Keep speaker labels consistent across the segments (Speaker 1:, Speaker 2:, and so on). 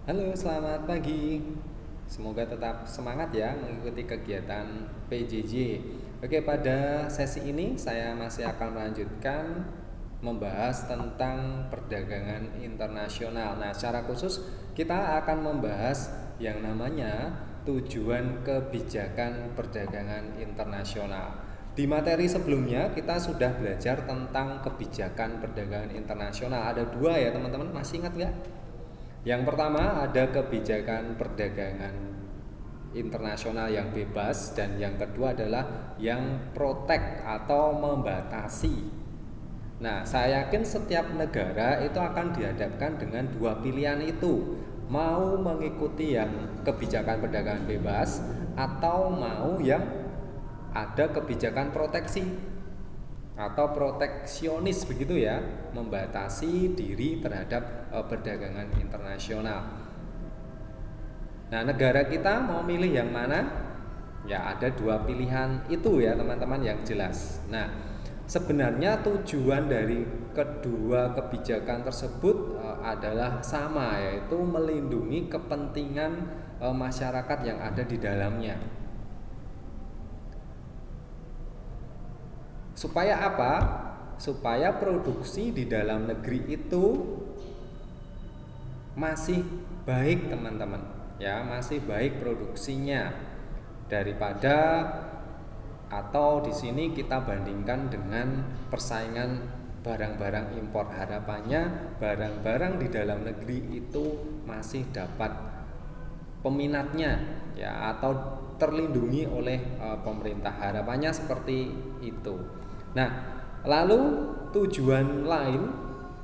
Speaker 1: Halo, selamat pagi. Semoga tetap semangat ya mengikuti kegiatan PJJ. Oke, pada sesi ini saya masih akan melanjutkan membahas tentang perdagangan internasional. Nah, secara khusus kita akan membahas yang namanya tujuan kebijakan perdagangan internasional. Di materi sebelumnya kita sudah belajar tentang kebijakan perdagangan internasional. Ada dua ya teman-teman, masih ingat nggak? Yang pertama ada kebijakan perdagangan internasional yang bebas, dan yang kedua adalah yang protek atau membatasi. Nah, saya yakin setiap negara itu akan dihadapkan dengan dua pilihan itu. Mau mengikuti yang kebijakan perdagangan bebas atau mau yang ada kebijakan proteksi atau proteksionis begitu ya, membatasi diri terhadap perdagangan internasional. Nah, negara kita mau milih yang mana? Ya, ada dua pilihan itu ya teman-teman yang jelas. Nah, sebenarnya tujuan dari kedua kebijakan tersebut adalah sama, yaitu melindungi kepentingan masyarakat yang ada di dalamnya. Supaya apa? Supaya produksi di dalam negeri itu masih baik teman-teman, ya masih baik produksinya daripada, atau di sini kita bandingkan dengan persaingan barang-barang impor. Harapannya barang-barang di dalam negeri itu masih dapat peminatnya ya, atau terlindungi oleh pemerintah. Harapannya seperti itu. Nah, lalu tujuan lain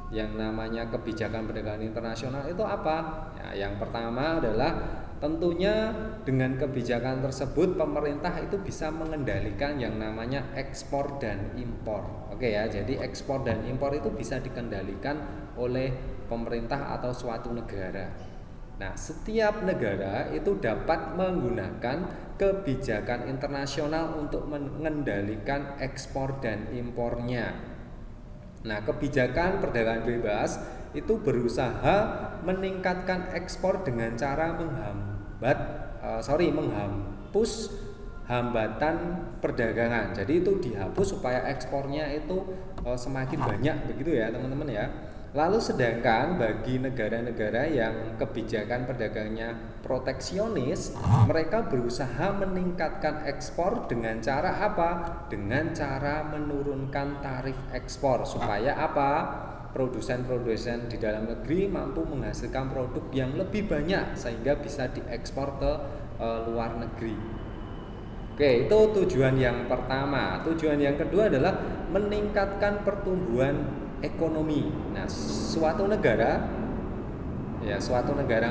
Speaker 1: yang namanya kebijakan perdagangan internasional itu apa? Ya, yang pertama adalah tentunya dengan kebijakan tersebut pemerintah itu bisa mengendalikan yang namanya ekspor dan impor. Oke ya, jadi ekspor dan impor itu bisa dikendalikan oleh pemerintah atau suatu negara. Nah, setiap negara itu dapat menggunakan kebijakan internasional untuk mengendalikan ekspor dan impornya. Nah, kebijakan perdagangan bebas itu berusaha meningkatkan ekspor dengan cara menghapus hambatan perdagangan. Jadi itu dihapus supaya ekspornya itu semakin banyak begitu ya teman-teman ya. Lalu sedangkan bagi negara-negara yang kebijakan perdagangnya proteksionis, mereka berusaha meningkatkan ekspor dengan cara apa? Dengan cara menurunkan tarif ekspor supaya apa? Produsen-produsen di dalam negeri mampu menghasilkan produk yang lebih banyak sehingga bisa diekspor ke luar negeri. Oke, itu tujuan yang pertama. Tujuan yang kedua adalah meningkatkan pertumbuhan ekonomi. Nah, suatu negara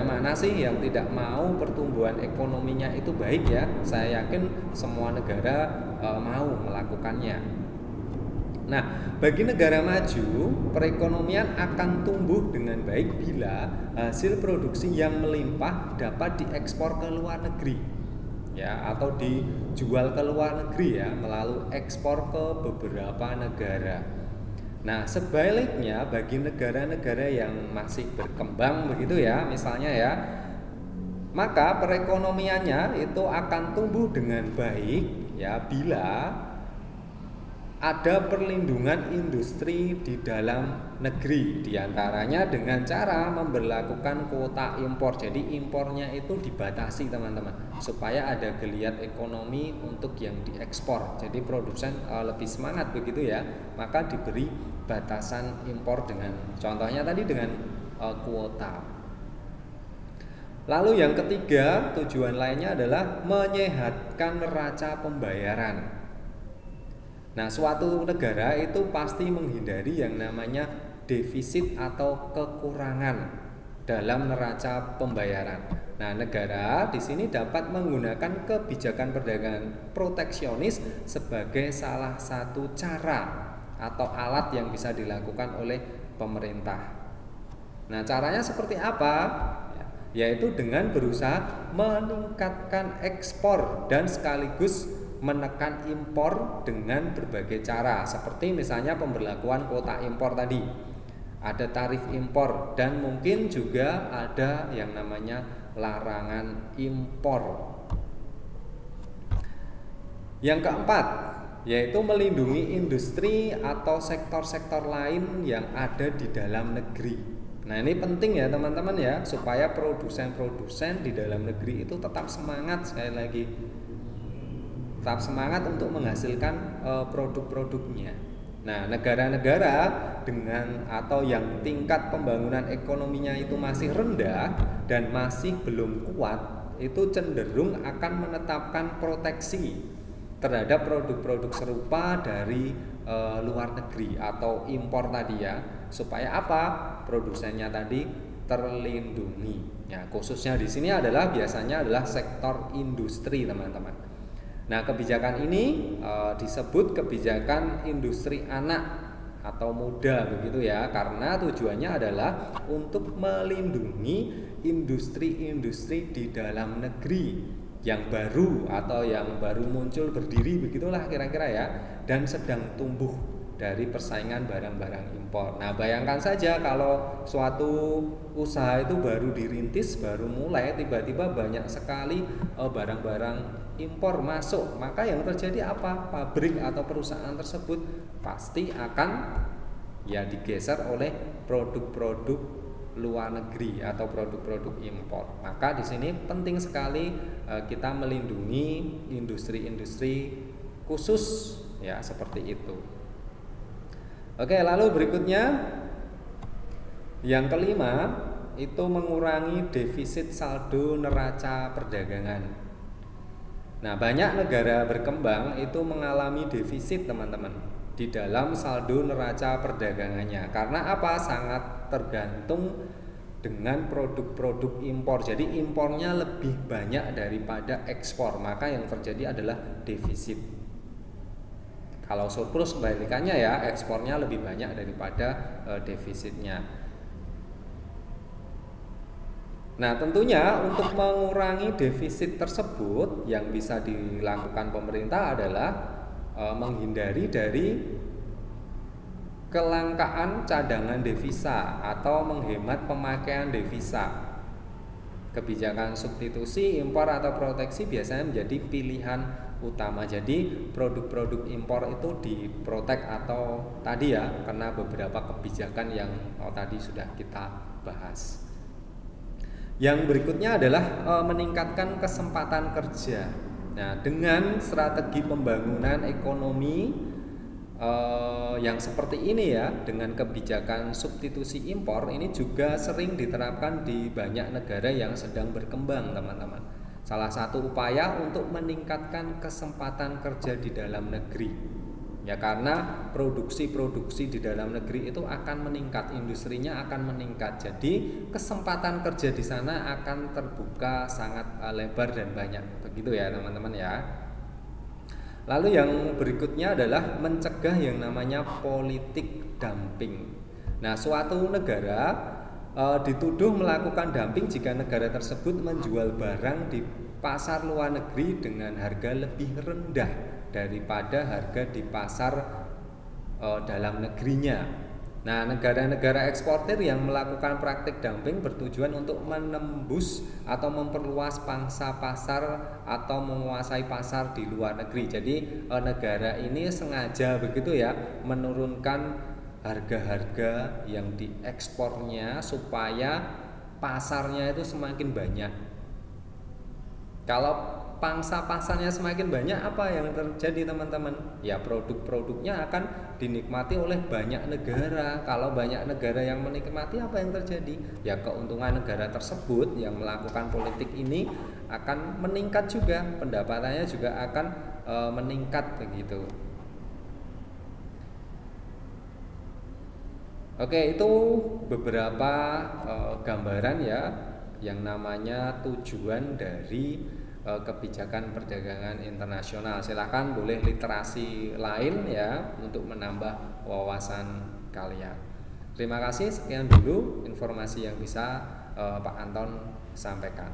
Speaker 1: mana sih yang tidak mau pertumbuhan ekonominya itu baik ya? Saya yakin semua negara mau melakukannya. Nah, bagi negara maju, perekonomian akan tumbuh dengan baik bila hasil produksi yang melimpah dapat diekspor ke luar negeri, ya, atau dijual ke luar negeri ya, melalui ekspor ke beberapa negara. Nah, sebaliknya bagi negara-negara yang masih berkembang begitu ya, misalnya ya, maka perekonomiannya itu akan tumbuh dengan baik ya bila ada perlindungan industri di dalam negeri, diantaranya dengan cara memberlakukan kuota impor. Jadi impornya itu dibatasi teman-teman, supaya ada geliat ekonomi untuk yang diekspor. Jadi produsen lebih semangat begitu ya, maka diberi batasan impor dengan contohnya tadi dengan kuota. Lalu yang ketiga, tujuan lainnya adalah menyehatkan neraca pembayaran. Nah, suatu negara itu pasti menghindari yang namanya defisit atau kekurangan dalam neraca pembayaran. Nah, negara di sini dapat menggunakan kebijakan perdagangan proteksionis sebagai salah satu cara atau alat yang bisa dilakukan oleh pemerintah. Nah, caranya seperti apa? Yaitu dengan berusaha meningkatkan ekspor dan sekaligus menekan impor dengan berbagai cara, seperti misalnya pemberlakuan kuota impor tadi, ada tarif impor, dan mungkin juga ada yang namanya larangan impor. Yang keempat, yaitu melindungi industri atau sektor-sektor lain yang ada di dalam negeri. Nah, ini penting ya teman-teman ya, supaya produsen-produsen di dalam negeri itu tetap semangat, sekali lagi tetap semangat untuk menghasilkan produk-produknya. Nah, negara-negara dengan atau yang tingkat pembangunan ekonominya itu masih rendah dan masih belum kuat, itu cenderung akan menetapkan proteksi terhadap produk-produk serupa dari luar negeri atau impor tadi ya, supaya apa? Produsennya tadi terlindungi. Ya, khususnya di sini biasanya adalah sektor industri, teman-teman. Nah, kebijakan ini disebut kebijakan industri anak atau muda begitu ya, karena tujuannya adalah untuk melindungi industri-industri di dalam negeri yang baru atau yang baru muncul berdiri, begitulah kira-kira ya, dan sedang tumbuh dari persaingan barang-barang impor. Nah, bayangkan saja kalau suatu usaha itu baru dirintis, baru mulai, tiba-tiba banyak sekali barang-barang impor masuk, maka yang terjadi apa? Pabrik atau perusahaan tersebut pasti akan ya digeser oleh produk-produk luar negeri atau produk-produk impor. Maka di sini penting sekali kita melindungi industri-industri khusus ya, seperti itu. Oke, lalu berikutnya yang kelima itu mengurangi defisit saldo neraca perdagangan. Nah, banyak negara berkembang itu mengalami defisit, teman-teman, di dalam saldo neraca perdagangannya. Karena apa? Sangat tergantung dengan produk-produk impor. Jadi impornya lebih banyak daripada ekspor, maka yang terjadi adalah defisit. Kalau surplus kebalikannya ya, ekspornya lebih banyak daripada defisitnya. Nah, tentunya untuk mengurangi defisit tersebut yang bisa dilakukan pemerintah adalah menghindari dari kelangkaan cadangan devisa atau menghemat pemakaian devisa. Kebijakan substitusi impor atau proteksi biasanya menjadi pilihan utama. Jadi produk-produk impor itu diprotek atau tadi ya, karena beberapa kebijakan yang tadi sudah kita bahas. Yang berikutnya adalah meningkatkan kesempatan kerja. Nah, dengan strategi pembangunan ekonomi yang seperti ini ya, dengan kebijakan substitusi impor ini juga sering diterapkan di banyak negara yang sedang berkembang, teman-teman. Salah satu upaya untuk meningkatkan kesempatan kerja di dalam negeri. Ya, karena produksi-produksi di dalam negeri itu akan meningkat, industrinya akan meningkat. Jadi kesempatan kerja di sana akan terbuka sangat lebar dan banyak. Begitu ya, teman-teman ya. Lalu yang berikutnya adalah mencegah yang namanya politik dumping. Nah, suatu negara dituduh melakukan dumping jika negara tersebut menjual barang di pasar luar negeri dengan harga lebih rendah daripada harga di pasar dalam negerinya. Nah, negara-negara eksportir yang melakukan praktik dumping bertujuan untuk menembus atau memperluas pangsa pasar atau menguasai pasar di luar negeri. Jadi negara ini sengaja begitu ya, menurunkan harga-harga yang diekspornya supaya pasarnya itu semakin banyak. Kalau pangsa pasarnya semakin banyak, apa yang terjadi, teman-teman? Ya, produk-produknya akan dinikmati oleh banyak negara. Kalau banyak negara yang menikmati, apa yang terjadi? Ya, keuntungan negara tersebut yang melakukan politik ini akan meningkat juga, pendapatannya juga akan meningkat begitu. Oke, itu beberapa gambaran ya yang namanya tujuan dari kebijakan perdagangan internasional. Silakan boleh literasi lain ya untuk menambah wawasan kalian. Terima kasih, sekian dulu informasi yang bisa Pak Anton sampaikan.